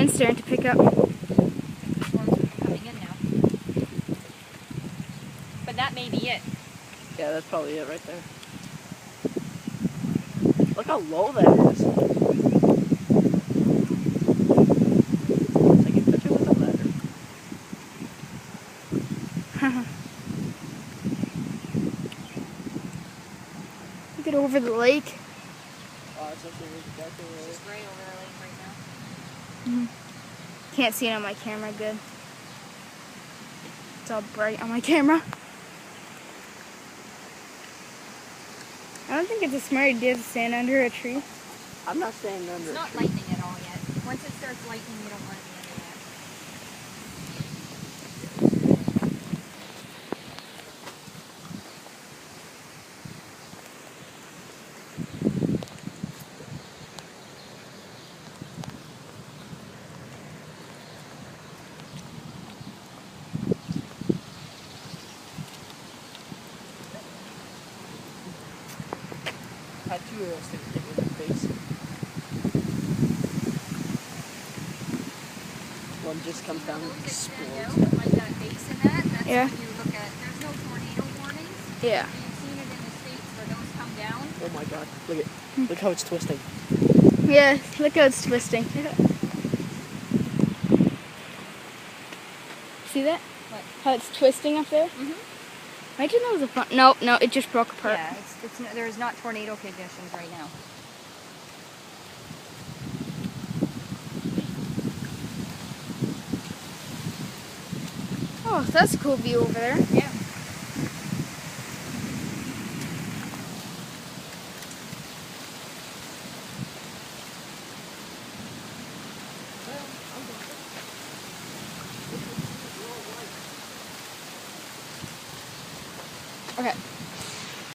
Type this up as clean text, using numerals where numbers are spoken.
wind's starting to pick up. Storms are coming in now. But that may be it. Yeah, that's probably it right there. Look how low that is. Take a picture with a ladder. Look at over the lake. Oh, it's actually really dark over It's there. just gray over the lake right now. Can't see it on my camera good. It's all bright on my camera. I don't think it's a smart idea to stand under a tree. I'm not standing under It's a not tree. lightning at all yet. Once it starts lightning, you don't want to be under that. Had two arrows to hit in the face. One just comes down and Extend explodes. out, like that base in that, that's Yeah. when you look at, there's no tornado warnings. Yeah. You've seen it in the States where those come down. Oh my god, look how it's twisting. Yeah, look how it's twisting. See that? What? How it's twisting up there? Mm-hmm. Imagine that was a fun. No, it just broke apart. Yeah, there's not tornado conditions right now. Oh, that's a cool view over there. Yeah. Okay.